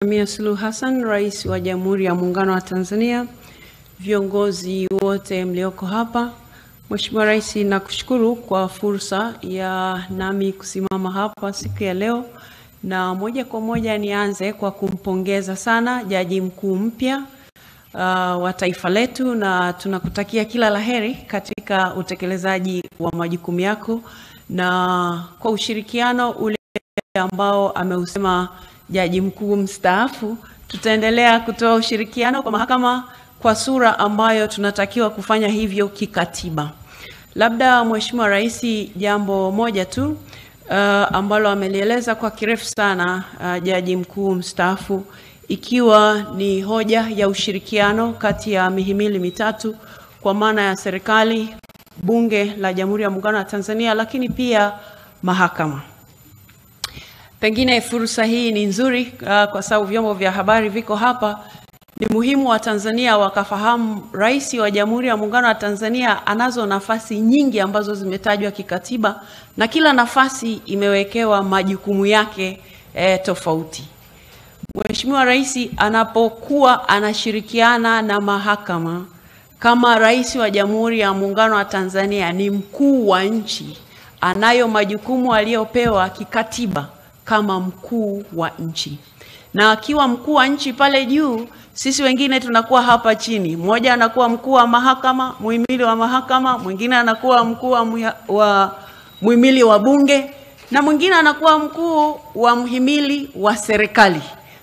Samia Suluhu Hassan, Rais wa Jamhuri ya Muungano wa Tanzania, viongozi wote mlioko hapa. Mheshimiwa Rais, nakushukuru kwa fursa ya nami kusimama hapa siku ya leo, na moja kwa moja nianze kwa kumpongeza sana Jaji Mkuu mpya wa taifa letu, na tunakutakia kila laheri katika utekelezaji wa majukumu yako, na kwa ushirikiano ule ambao ameusema Jaji Mkuu mstaafu, tutaendelea kutoa ushirikiano kwa mahakama kwa sura ambayo tunatakiwa kufanya hivyo kikatiba. Labda Mheshimiwa Rais, jambo moja tu ambalo amelieleza kwa kirefu sana Jaji Mkuu mstaafu, ikiwa ni hoja ya ushirikiano kati ya mihimili mitatu, kwa maana ya serikali, Bunge la Jamhuri ya Muungano wa Tanzania, lakini pia mahakama. Pengine fursa hii ni nzuri kwa sababu vyombo vya habari viko hapa. Ni muhimu wa Tanzania wakafahamu Rais wa Jamhuri ya Muungano wa Tanzania anazo nafasi nyingi ambazo zimetajwa kikatiba, na kila nafasi imewekewa majukumu yake tofauti. Mheshimiwa Rais anapokuwa anashirikiana na mahakama kama Rais wa Jamhuri ya Muungano wa Tanzania, ni mkuu wa nchi, anayo majukumu aliyopewa kikatiba kama mkuu wa nchi. Na akiwa mkuu wa nchi pale juu, sisi wengine tunakuwa hapa chini. Mmoja anakuwa mkuu wa mahakama, muhimili wa mahakama, mwingine anakuwa mkuu wa muhimili wa bunge, na mwingine anakuwa mkuu wa muhimili wa serikali.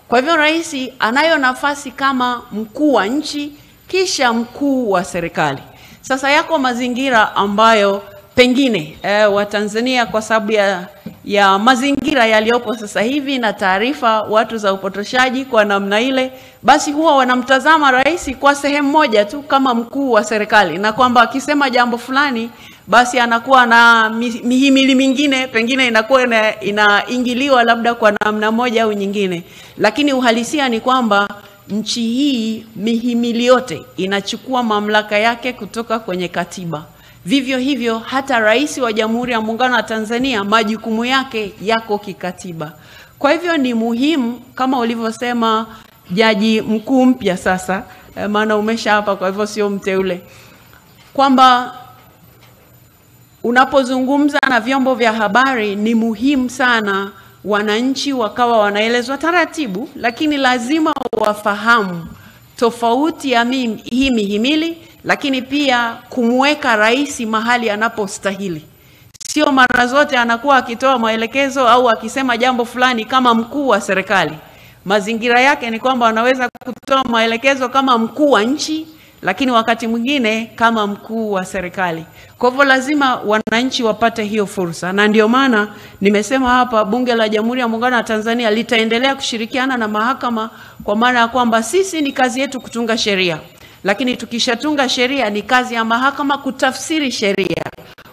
Kwa hivyo Rais anayo nafasi kama mkuu wa nchi kisha mkuu wa serikali. Sasa yako mazingira ambayo pengine wa Tanzania, kwa sababu ya mazingira yaliyopo sasa hivi na taarifa watu za upotoshaji kwa namna ile, basi huwa wanamtazama Rais kwa sehemu moja tu kama mkuu wa serikali, na kwamba akisema jambo fulani basi anakuwa na mihimili mingine pengine inakuwa inaingiliwa labda kwa namna moja au nyingine. Lakini uhalisia ni kwamba nchi hii mihimili yote inachukua mamlaka yake kutoka kwenye katiba. Vivyo hivyo hata Rais wa Jamhuri ya Muungano wa Tanzania majukumu yake yako kikatiba. Kwa hivyo ni muhimu, kama ulivyosema Jaji Mkuu mpya sasa, maana umesha hapa kwa hivyo sio mteule, kwamba unapozungumza na vyombo vya habari ni muhimu sana wananchi wakawa wanaelezwa taratibu, lakini lazima wafahamu tofauti ya hii mihimili, lakini pia kumweka Rais mahali anapostahili. Sio mara zote anakuwa akitoa maelekezo au akisema jambo fulani kama mkuu wa serikali. Mazingira yake ni kwamba anaweza kutoa maelekezo kama mkuu wa nchi, lakini wakati mwingine kama mkuu wa serikali. Kwa hivyo lazima wananchi wapate hiyo fursa, na ndio maana nimesema hapa Bunge la Jamhuri ya Muungano wa Tanzania litaendelea kushirikiana na mahakama, kwa maana ya kwamba sisi ni kazi yetu kutunga sheria, lakini tukishatunga sheria ni kazi ya mahakama kutafsiri sheria,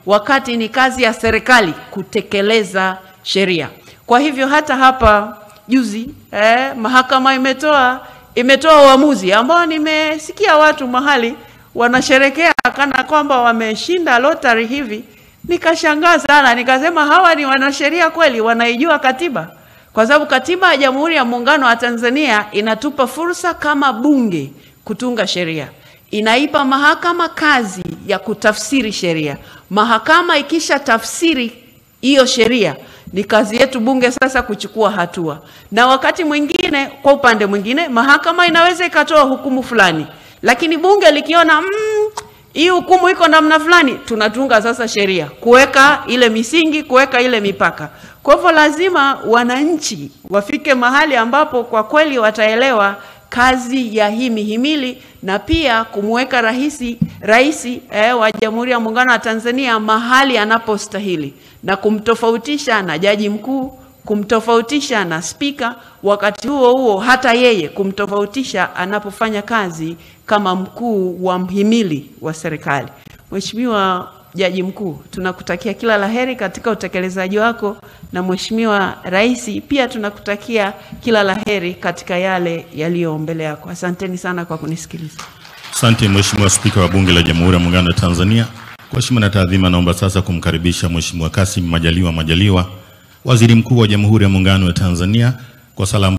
wakati ni kazi ya serikali kutekeleza sheria. Kwa hivyo hata hapa juzi mahakama imetoa uamuzi ambao nimesikia watu mahali wanasherekea kana kwamba wameshinda lottery hivi. Nikashangaa sana, nikasema hawa ni wanasheria kweli, wanaijua katiba? Kwa sababu katiba ya Jamhuri ya Muungano wa Tanzania inatupa fursa kama bunge kutunga sheria. Inaipa mahakama kazi ya kutafsiri sheria. Mahakama ikisha tafsiri hiyo sheria, ni kazi yetu bunge sasa kuchukua hatua. Na wakati mwingine, kwa upande mwingine, mahakama inaweza ikatoa hukumu fulani, lakini bunge likiona hii hukumu iko namna fulani, tunatunga sasa sheria kuweka ile misingi, kuweka ile mipaka. Kwa hivyo lazima wananchi wafike mahali ambapo kwa kweli wataelewa kazi ya hii mihimili, na pia kumweka Rais wa Jamhuri ya Muungano wa Tanzania mahali anapostahili, na kumtofautisha na Jaji Mkuu, kumtofautisha na Spika, wakati huo hata yeye kumtofautisha anapofanya kazi kama mkuu wa mhimili wa serikali. Mheshimiwa Jaji Mkuu, tunakutakia kila laheri katika utekelezaji wako, na Mheshimiwa Rais pia tunakutakia kila laheri katika yale yaliyo mbele yako. Asanteni sana kwa kunisikiliza. Asante Mheshimiwa Spika wa Bunge la Jamhuri ya Muungano wa Tanzania. Kwa heshima na taadhima, naomba sasa kumkaribisha Mheshimiwa Kassim Majaliwa, Waziri Mkuu wa Jamhuri ya Muungano wa Tanzania, kwa salamu